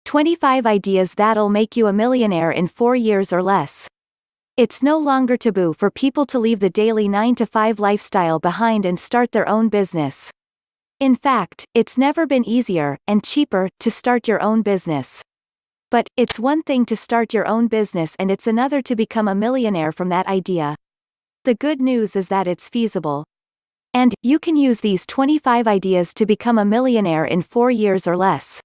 25 ideas that'll make you a millionaire in 4 years or less. It's no longer taboo for people to leave the daily 9-to-5 lifestyle behind and start their own business. In fact, it's never been easier, and cheaper, to start your own business. But, it's one thing to start your own business and it's another to become a millionaire from that idea. The good news is that it's feasible. And, you can use these 25 ideas to become a millionaire in 4 years or less.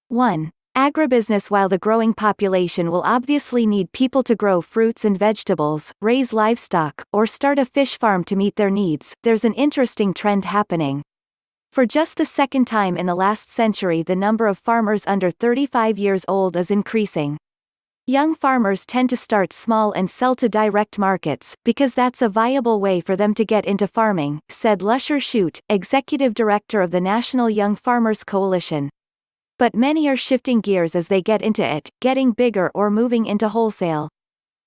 1. Agribusiness. While the growing population will obviously need people to grow fruits and vegetables, raise livestock, or start a fish farm to meet their needs, there's an interesting trend happening. For just the second time in the last century, the number of farmers under 35 years old is increasing. Young farmers tend to start small and sell to direct markets, because that's a viable way for them to get into farming, said Lusher Shute, executive director of the National Young Farmers Coalition. But many are shifting gears as they get into it, getting bigger or moving into wholesale.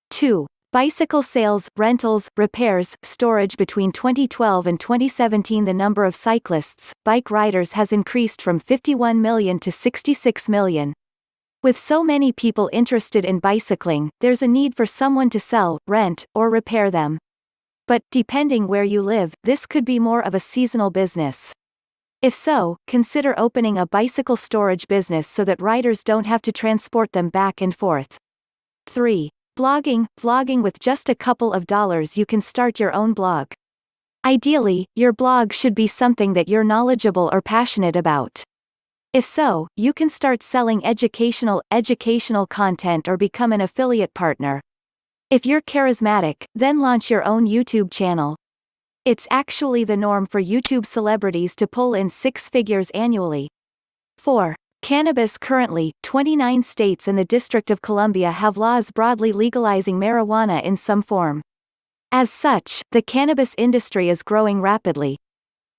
2. Bicycle sales, rentals, repairs, storage. Between 2012 and 2017, the number of cyclists, bike riders, has increased from 51 million to 66 million. With so many people interested in bicycling, there's a need for someone to sell, rent, or repair them. But, depending where you live, this could be more of a seasonal business. If so, consider opening a bicycle storage business so that riders don't have to transport them back and forth. 3. Blogging. Vlogging. With just a couple of dollars you can start your own blog. Ideally, your blog should be something that you're knowledgeable or passionate about. If so, you can start selling educational content or become an affiliate partner. If you're charismatic, then launch your own YouTube channel. It's actually the norm for YouTube celebrities to pull in 6 figures annually. 4. Cannabis. Currently, 29 states and the District of Columbia have laws broadly legalizing marijuana in some form. As such, the cannabis industry is growing rapidly.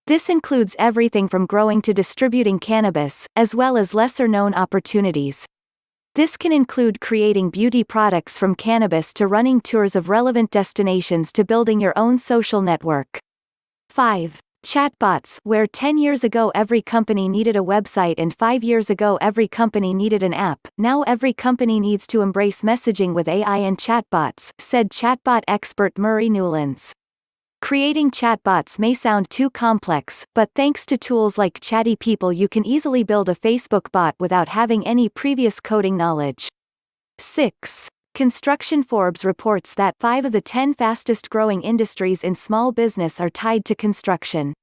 This includes everything from growing to distributing cannabis, as well as lesser-known opportunities. This can include creating beauty products from cannabis to running tours of relevant destinations to building your own social network. 5. Chatbots. Where 10 years ago every company needed a website and 5 years ago every company needed an app, now every company needs to embrace messaging with AI and chatbots, said chatbot expert Murray Newlands. Creating chatbots may sound too complex, but thanks to tools like Chatty People you can easily build a Facebook bot without having any previous coding knowledge. 6. Construction. Forbes reports that 5 of the 10 fastest growing industries in small business are tied to construction.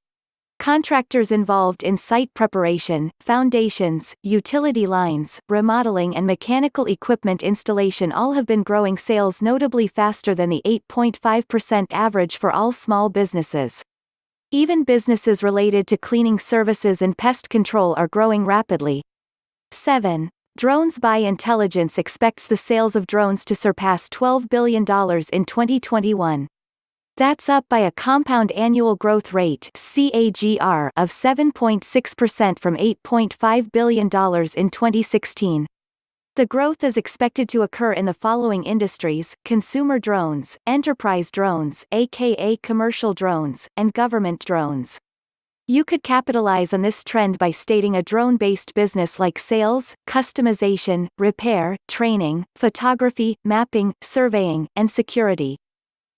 Contractors involved in site preparation, foundations, utility lines, remodeling and mechanical equipment installation all have been growing sales notably faster than the 8.5% average for all small businesses. Even businesses related to cleaning services and pest control are growing rapidly. 7. Drones. By Intelligence expects the sales of drones to surpass $12 billion in 2021. That's up by a compound annual growth rate (CAGR) of 7.6% from $8.5 billion in 2016. The growth is expected to occur in the following industries: consumer drones, enterprise drones aka commercial drones, and government drones. You could capitalize on this trend by starting a drone-based business like sales, customization, repair, training, photography, mapping, surveying, and security.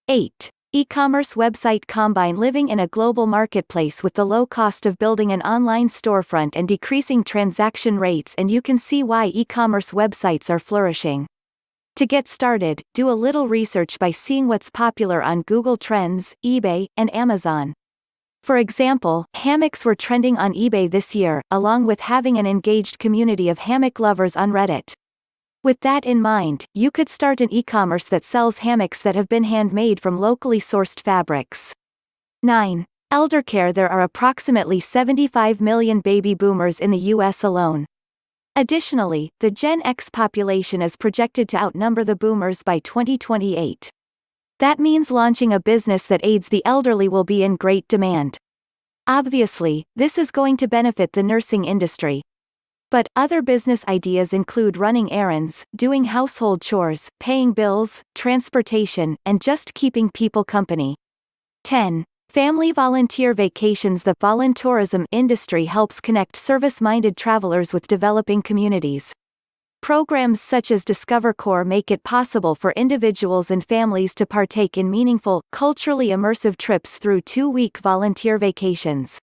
8. E-commerce website. Combine living in a global marketplace with the low cost of building an online storefront and decreasing transaction rates, and you can see why e-commerce websites are flourishing. To get started, do a little research by seeing what's popular on Google Trends, eBay, and Amazon. For example, hammocks were trending on eBay this year, along with having an engaged community of hammock lovers on Reddit. With that in mind, you could start an e-commerce that sells hammocks that have been handmade from locally sourced fabrics. 9. Eldercare. There are approximately 75 million baby boomers in the U.S. alone. Additionally, the Gen X population is projected to outnumber the boomers by 2028. That means launching a business that aids the elderly will be in great demand. Obviously, this is going to benefit the nursing industry. But, other business ideas include running errands, doing household chores, paying bills, transportation, and just keeping people company. 10. Family volunteer vacations. The voluntourism industry helps connect service-minded travelers with developing communities. Programs such as Discover Core make it possible for individuals and families to partake in meaningful, culturally immersive trips through 2-week volunteer vacations.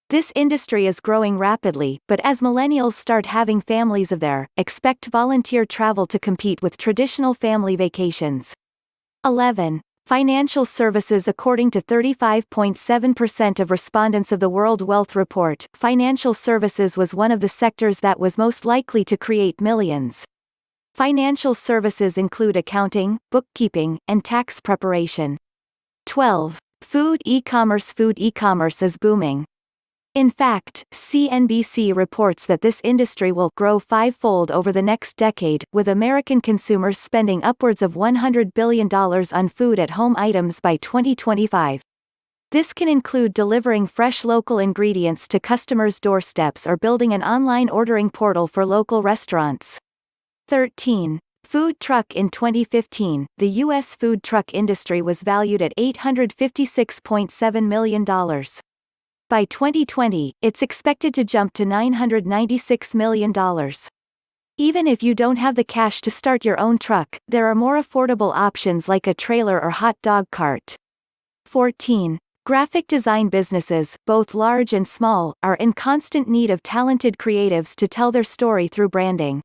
This industry is growing rapidly, but as millennials start having families of their, expect volunteer travel to compete with traditional family vacations. 11. Financial services. According to 35.7% of respondents of the World Wealth Report, financial services was one of the sectors that was most likely to create millions. Financial services include accounting, bookkeeping, and tax preparation. 12. Food e-commerce. Food e-commerce is booming. In fact, CNBC reports that this industry will grow fivefold over the next decade, with American consumers spending upwards of $100 billion on food-at-home items by 2025. This can include delivering fresh local ingredients to customers' doorsteps or building an online ordering portal for local restaurants. 13. Food truck. In 2015, the U.S. food truck industry was valued at $856.7 million. By 2020, it's expected to jump to $996 million. Even if you don't have the cash to start your own truck, there are more affordable options like a trailer or hot dog cart. 14. Graphic design businesses, both large and small, are in constant need of talented creatives to tell their story through branding.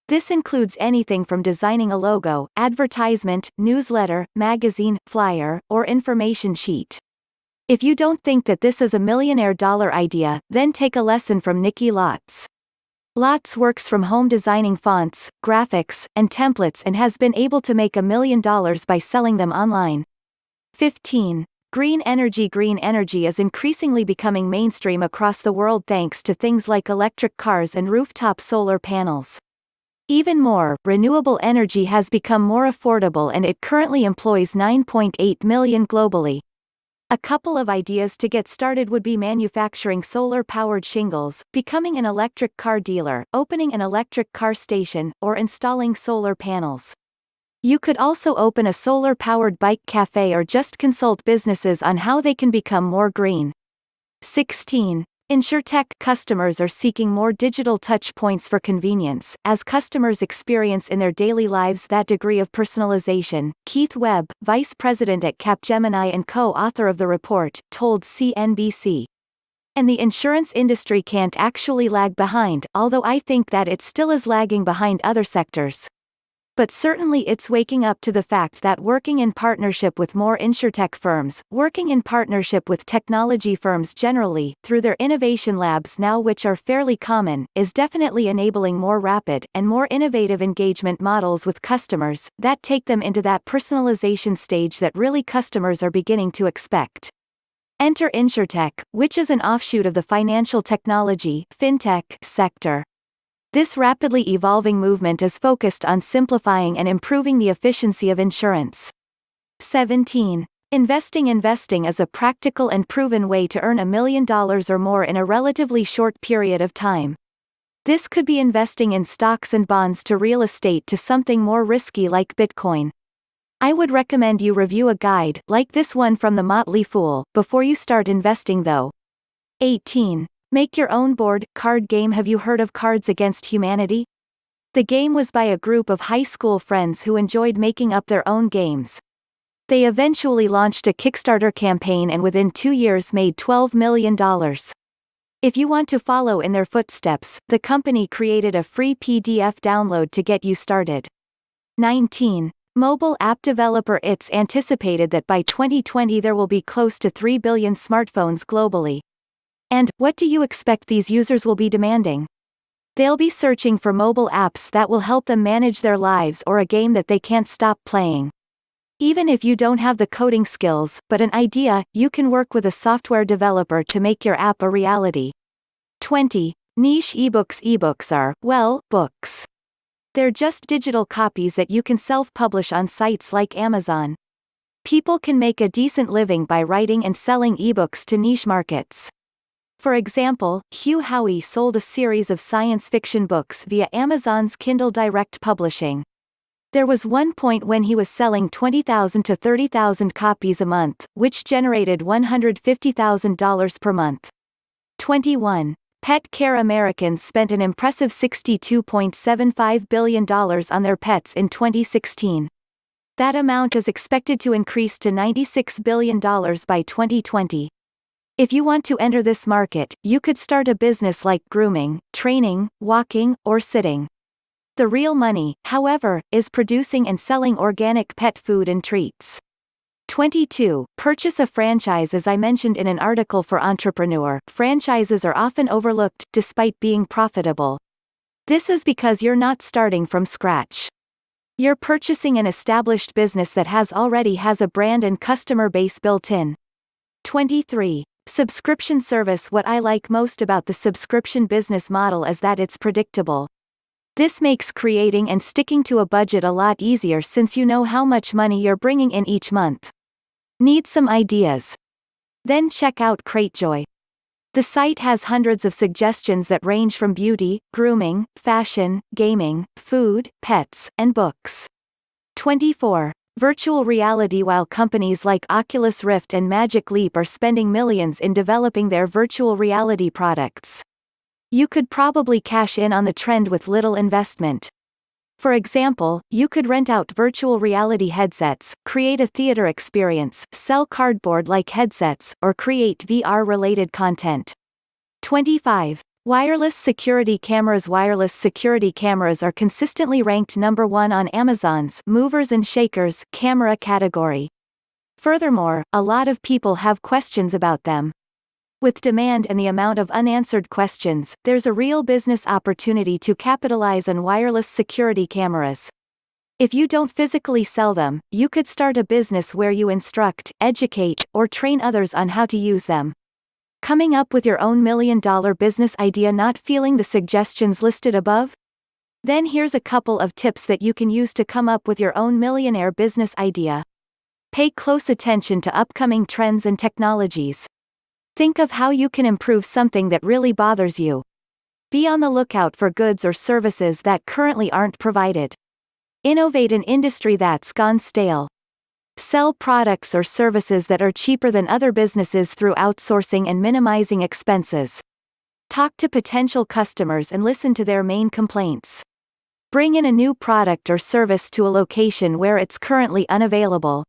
This includes anything from designing a logo, advertisement, newsletter, magazine, flyer, or information sheet. If you don't think that this is a millionaire-dollar idea, then take a lesson from Nikki Lotz. Lotz works from home designing fonts, graphics, and templates and has been able to make $1 million by selling them online. 15. Green energy. Green energy is increasingly becoming mainstream across the world thanks to things like electric cars and rooftop solar panels. Even more, renewable energy has become more affordable and it currently employs 9.8 million globally. A couple of ideas to get started would be manufacturing solar-powered shingles, becoming an electric car dealer, opening an electric car station, or installing solar panels. You could also open a solar-powered bike cafe or just consult businesses on how they can become more green. 16. InsurTech. Customers are seeking more digital touch points for convenience, as customers experience in their daily lives that degree of personalization. Keith Webb, vice president at Capgemini and co-author of the report, told CNBC. And the insurance industry can't actually lag behind, although I think that it still is lagging behind other sectors. But certainly it's waking up to the fact that working in partnership with more insurtech firms, working in partnership with technology firms generally, through their innovation labs now which are fairly common, is definitely enabling more rapid and more innovative engagement models with customers, that take them into that personalization stage that really customers are beginning to expect. Enter InsurTech, which is an offshoot of the financial technology, fintech, sector. This rapidly evolving movement is focused on simplifying and improving the efficiency of insurance. 17. Investing. Investing is a practical and proven way to earn $1 million or more in a relatively short period of time. This could be investing in stocks and bonds to real estate to something more risky like Bitcoin. I would recommend you review a guide, like this one from The Motley Fool, before you start investing though. 18. Make your own board card game. Have you heard of Cards Against Humanity? The game was by a group of high school friends who enjoyed making up their own games. They eventually launched a Kickstarter campaign and within 2 years made $12 million. If you want to follow in their footsteps, the company created a free PDF download to get you started. 19. Mobile app developer. It's anticipated that by 2020 there will be close to 3 billion smartphones globally. And, what do you expect these users will be demanding? They'll be searching for mobile apps that will help them manage their lives or a game that they can't stop playing. Even if you don't have the coding skills, but an idea, you can work with a software developer to make your app a reality. 20. Niche ebooks. Ebooks are, well, books. They're just digital copies that you can self-publish on sites like Amazon. People can make a decent living by writing and selling ebooks to niche markets. For example, Hugh Howey sold a series of science fiction books via Amazon's Kindle Direct Publishing. There was one point when he was selling 20,000 to 30,000 copies a month, which generated $150,000 per month. 21. Pet care. Americans spent an impressive $62.75 billion on their pets in 2016. That amount is expected to increase to $96 billion by 2020. If you want to enter this market, you could start a business like grooming, training, walking, or sitting. The real money, however, is producing and selling organic pet food and treats. 22. Purchase a franchise. As I mentioned in an article for Entrepreneur, franchises are often overlooked, despite being profitable. This is because you're not starting from scratch. You're purchasing an established business that already has a brand and customer base built in. 23. Subscription service. What I like most about the subscription business model is that it's predictable. This makes creating and sticking to a budget a lot easier since you know how much money you're bringing in each month. Need some ideas? Then check out Cratejoy. The site has hundreds of suggestions that range from beauty, grooming, fashion, gaming, food, pets, and books. 24. Virtual reality. While companies like Oculus Rift and Magic Leap are spending millions in developing their virtual reality products, you could probably cash in on the trend with little investment. For example, you could rent out virtual reality headsets, create a theater experience, sell cardboard-like headsets, or create VR-related content. 25. Wireless security cameras. Wireless security cameras are consistently ranked number 1 on Amazon's Movers and Shakers camera category. Furthermore, a lot of people have questions about them. With demand and the amount of unanswered questions, there's a real business opportunity to capitalize on wireless security cameras. If you don't physically sell them, you could start a business where you instruct, educate, or train others on how to use them. Coming up with your own $1 million business idea? Not feeling the suggestions listed above? Then here's a couple of tips that you can use to come up with your own millionaire business idea. Pay close attention to upcoming trends and technologies. Think of how you can improve something that really bothers you. Be on the lookout for goods or services that currently aren't provided. Innovate an industry that's gone stale. Sell products or services that are cheaper than other businesses through outsourcing and minimizing expenses. Talk to potential customers and listen to their main complaints. Bring in a new product or service to a location where it's currently unavailable.